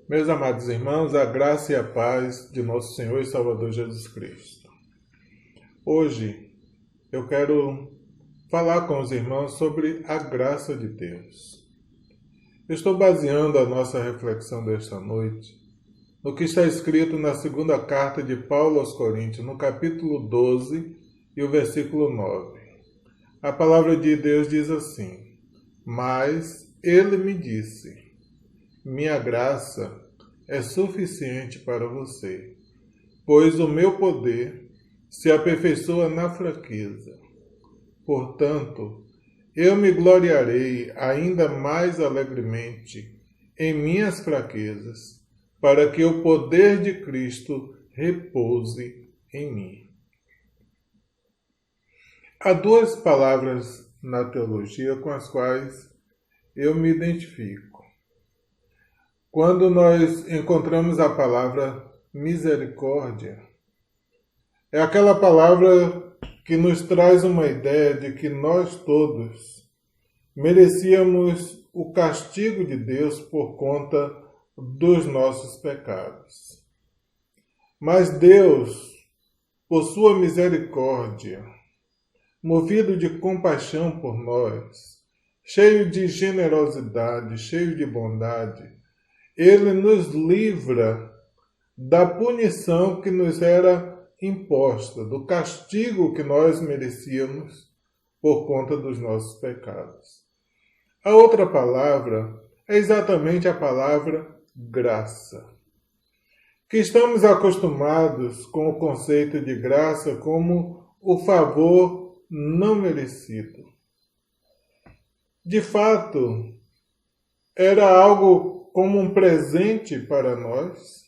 Meus amados irmãos, a graça e a paz de nosso Senhor e Salvador Jesus Cristo. Hoje eu quero falar com os irmãos sobre a graça de Deus. Eu estou baseando a nossa reflexão desta noite no que está escrito na segunda carta de Paulo aos Coríntios, no capítulo 12 e o versículo 9. A palavra de Deus diz assim: Mas ele me disse: minha graça é suficiente para você, pois o meu poder se aperfeiçoa na fraqueza. Portanto, eu me gloriarei ainda mais alegremente em minhas fraquezas, para que o poder de Cristo repouse em mim. Há duas palavras na teologia com as quais eu me identifico. Quando nós encontramos a palavra misericórdia, é aquela palavra que nos traz uma ideia de que nós todos merecíamos o castigo de Deus por conta dos nossos pecados. Mas Deus, por sua misericórdia, movido de compaixão por nós, cheio de generosidade, cheio de bondade, Ele nos livra da punição que nos era imposta, do castigo que nós merecíamos por conta dos nossos pecados. A outra palavra é exatamente a palavra graça, que estamos acostumados com o conceito de graça como o favor não merecido. De fato, era algo como um presente para nós,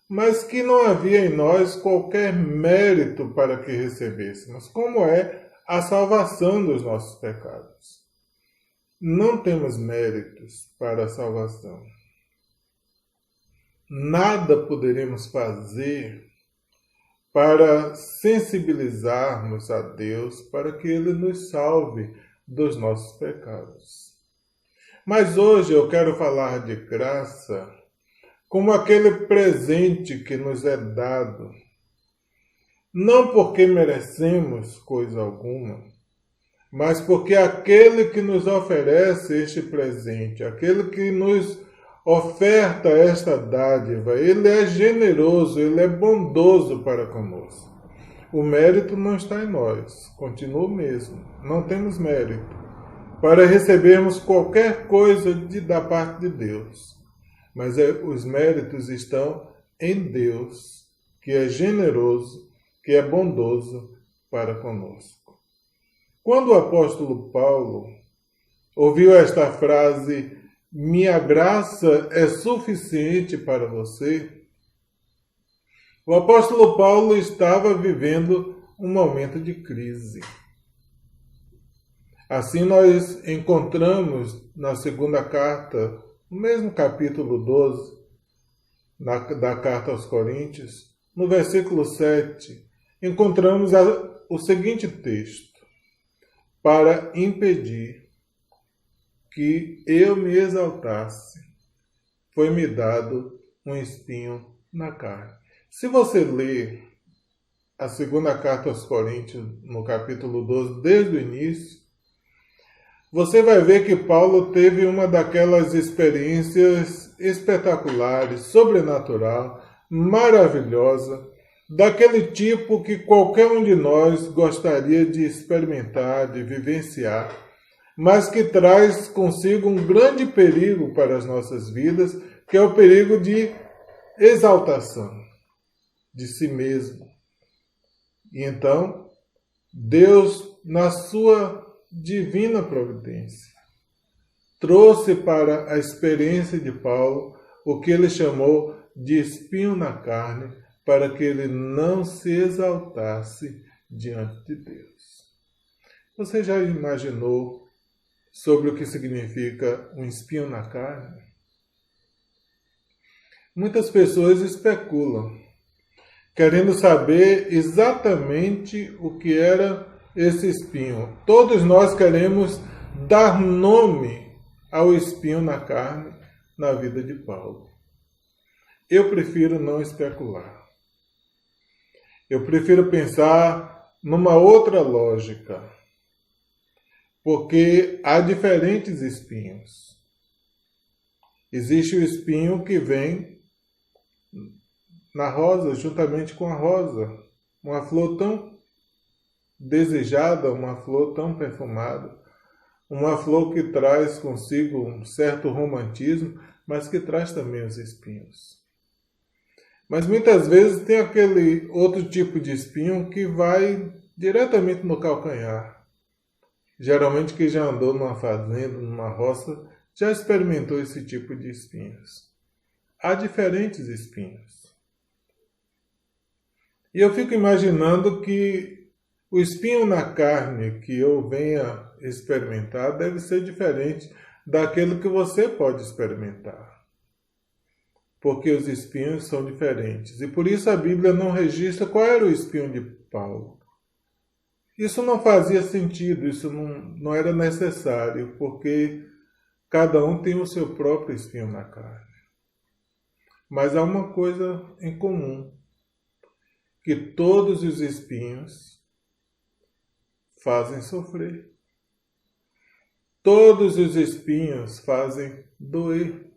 mas que não havia em nós qualquer mérito para que recebêssemos, como é a salvação dos nossos pecados. Não temos méritos para a salvação. Nada poderemos fazer para sensibilizarmos a Deus para que Ele nos salve dos nossos pecados. Mas hoje eu quero falar de graça como aquele presente que nos é dado, não porque merecemos coisa alguma, mas porque aquele que nos oferece este presente, aquele que nos oferta esta dádiva, ele é generoso, ele é bondoso para conosco. O mérito não está em nós, continua o mesmo, não temos mérito para recebermos qualquer coisa da parte de Deus. Mas os méritos estão em Deus, que é generoso, que é bondoso para conosco. Quando o apóstolo Paulo ouviu esta frase, minha graça é suficiente para você, o apóstolo Paulo estava vivendo um momento de crise. Assim nós encontramos na segunda carta, no mesmo capítulo 12, da carta aos Coríntios, no versículo 7, encontramos o seguinte texto: para impedir que eu me exaltasse, foi-me dado um espinho na carne. Se você ler a segunda carta aos Coríntios, no capítulo 12, desde o início, você vai ver que Paulo teve uma daquelas experiências espetaculares, sobrenatural, maravilhosa, daquele tipo que qualquer um de nós gostaria de experimentar, de vivenciar, mas que traz consigo um grande perigo para as nossas vidas, que é o perigo de exaltação de si mesmo. E então, Deus, na sua divina providência, trouxe para a experiência de Paulo o que ele chamou de espinho na carne, para que ele não se exaltasse diante de Deus. Você já imaginou sobre o que significa um espinho na carne? Muitas pessoas especulam, querendo saber exatamente o que era esse espinho. Todos nós queremos dar nome ao espinho na carne na vida de Paulo. eu prefiro não especular. Eu prefiro pensar numa outra lógica, porque há diferentes espinhos. Existe o espinho que vem na rosa, juntamente com a rosa, uma flor tão desejada, uma flor tão perfumada, uma flor que traz consigo um certo romantismo, mas que traz também os espinhos. Mas muitas vezes tem aquele outro tipo de espinho que vai diretamente no calcanhar. Geralmente quem já andou numa fazenda, numa roça, já experimentou esse tipo de espinhos. Há diferentes espinhos. E eu fico imaginando que o espinho na carne que eu venha experimentar deve ser diferente daquele que você pode experimentar. Porque os espinhos são diferentes. E por isso a Bíblia não registra qual era o espinho de Paulo. Isso não fazia sentido, isso não era necessário, porque cada um tem o seu próprio espinho na carne. Mas há uma coisa em comum, que todos os espinhos fazem sofrer. Todos os espinhos fazem doer.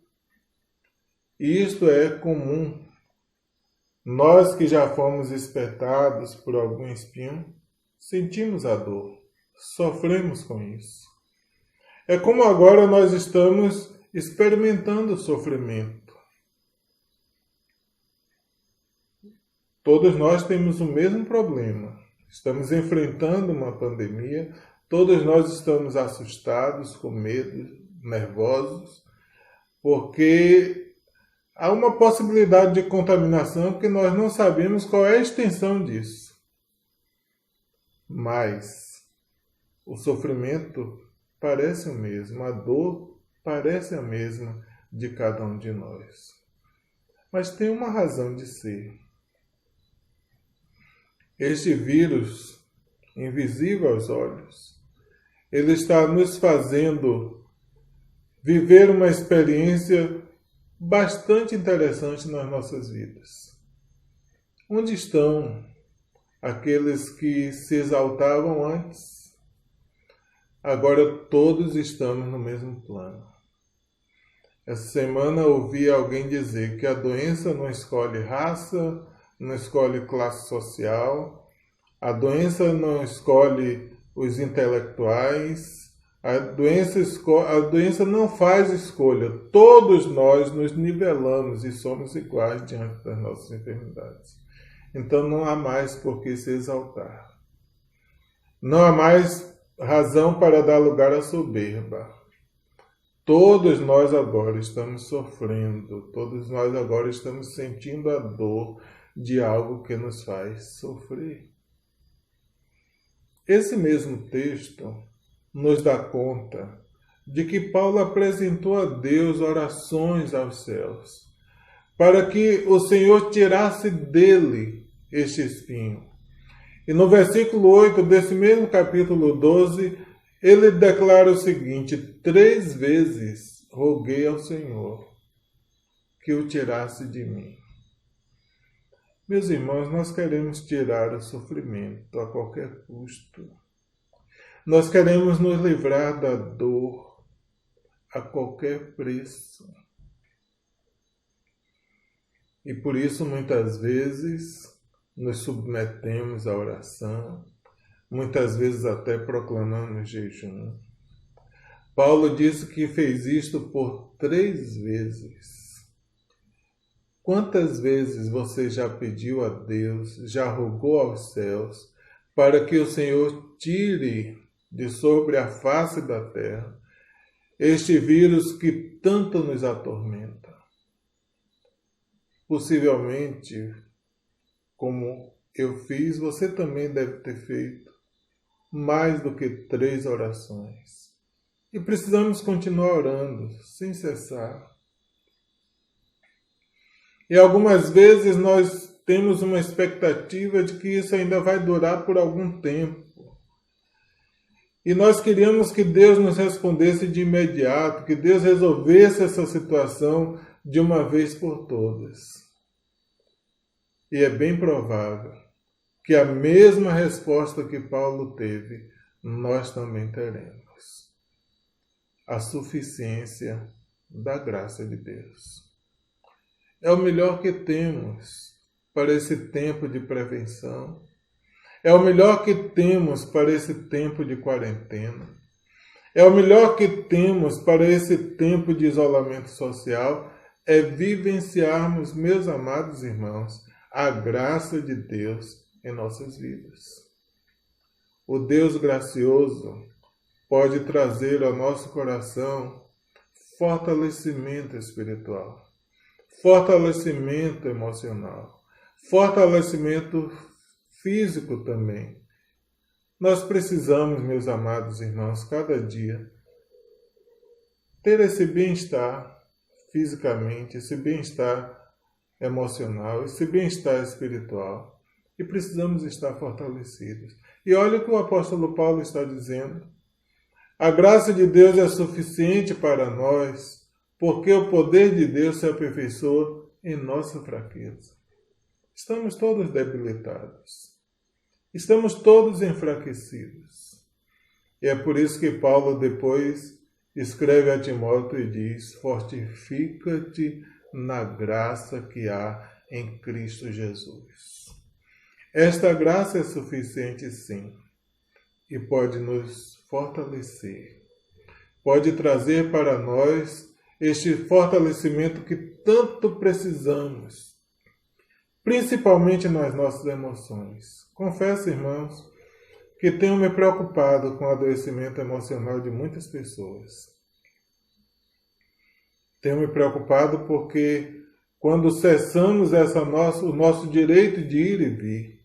E isto é comum. Nós que já fomos espetados por algum espinho, sentimos a dor, sofremos com isso. É como agora nós estamos experimentando o sofrimento. Todos nós temos o mesmo problema. Estamos enfrentando uma pandemia, todos nós estamos assustados, com medo, nervosos, porque há uma possibilidade de contaminação que nós não sabemos qual é a extensão disso. Mas o sofrimento parece o mesmo, a dor parece a mesma de cada um de nós. Mas tem uma razão de ser. Este vírus, invisível aos olhos, ele está nos fazendo viver uma experiência bastante interessante nas nossas vidas. Onde estão aqueles que se exaltavam antes? Agora todos estamos no mesmo plano. Essa semana ouvi alguém dizer que a doença não escolhe raça, não escolhe classe social, a doença não escolhe os intelectuais, a doença não faz escolha. Todos nós nos nivelamos e somos iguais diante das nossas enfermidades. Então não há mais por que se exaltar. Não há mais razão para dar lugar à soberba. Todos nós agora estamos sofrendo, todos nós agora estamos sentindo a dor de algo que nos faz sofrer. Esse mesmo texto nos dá conta de que Paulo apresentou a Deus orações aos céus, para que o Senhor tirasse dele este espinho. E no versículo 8 desse mesmo capítulo 12, ele declara o seguinte: 3 vezes roguei ao Senhor que o tirasse de mim. Meus irmãos, nós queremos tirar o sofrimento a qualquer custo. Nós queremos nos livrar da dor a qualquer preço. E por isso, muitas vezes, nos submetemos à oração, muitas vezes até proclamamos jejum. Paulo disse que fez isto por 3 vezes. Quantas vezes você já pediu a Deus, já rogou aos céus, para que o Senhor tire de sobre a face da terra este vírus que tanto nos atormenta? Possivelmente, como eu fiz, você também deve ter feito mais do que 3 orações. E precisamos continuar orando, sem cessar. E algumas vezes nós temos uma expectativa de que isso ainda vai durar por algum tempo. E nós queríamos que Deus nos respondesse de imediato, que Deus resolvesse essa situação de uma vez por todas. E é bem provável que a mesma resposta que Paulo teve, nós também teremos. A suficiência da graça de Deus. É o melhor que temos para esse tempo de prevenção. É o melhor que temos para esse tempo de quarentena. É o melhor que temos para esse tempo de isolamento social. É vivenciarmos, meus amados irmãos, a graça de Deus em nossas vidas. O Deus gracioso pode trazer ao nosso coração fortalecimento espiritual, fortalecimento emocional, fortalecimento físico também. Nós precisamos, meus amados irmãos, cada dia ter esse bem-estar fisicamente, esse bem-estar emocional, esse bem-estar espiritual. E precisamos estar fortalecidos. E olha o que o apóstolo Paulo está dizendo. A graça de Deus é suficiente para nós, porque o poder de Deus se aperfeiçoa em nossa fraqueza. Estamos todos debilitados. Estamos todos enfraquecidos. E é por isso que Paulo depois escreve a Timóteo e diz: fortifica-te na graça que há em Cristo Jesus. Esta graça é suficiente, sim, e pode nos fortalecer. Pode trazer para nós este fortalecimento que tanto precisamos, principalmente nas nossas emoções. Confesso, irmãos, que tenho me preocupado com o adoecimento emocional de muitas pessoas. Tenho me preocupado porque quando cessamos o nosso direito de ir e vir,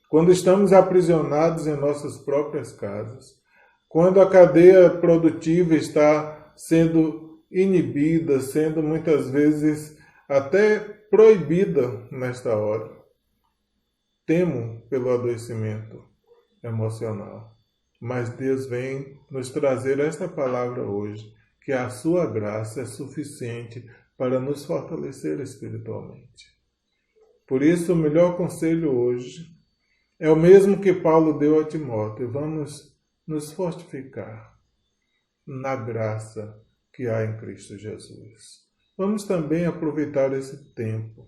quando estamos aprisionados em nossas próprias casas, quando a cadeia produtiva está sendo inibida, sendo muitas vezes até proibida nesta hora, temo pelo adoecimento emocional. Mas Deus vem nos trazer esta palavra hoje, que a sua graça é suficiente para nos fortalecer espiritualmente. Por isso, o melhor conselho hoje é o mesmo que Paulo deu a Timóteo. Vamos nos fortificar na graça que há em Cristo Jesus. Vamos também aproveitar esse tempo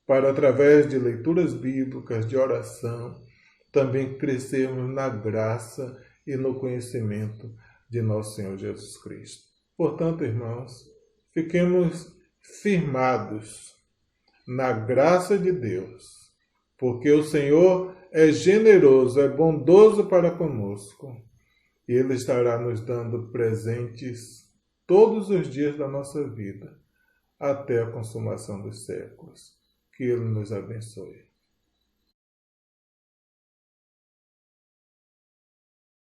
para, através de leituras bíblicas, de oração, também crescermos na graça e no conhecimento de nosso Senhor Jesus Cristo. Portanto, irmãos, fiquemos firmados na graça de Deus, porque o Senhor é generoso, é bondoso para conosco, e Ele estará nos dando presentes todos os dias da nossa vida, até a consumação dos séculos. Que Ele nos abençoe.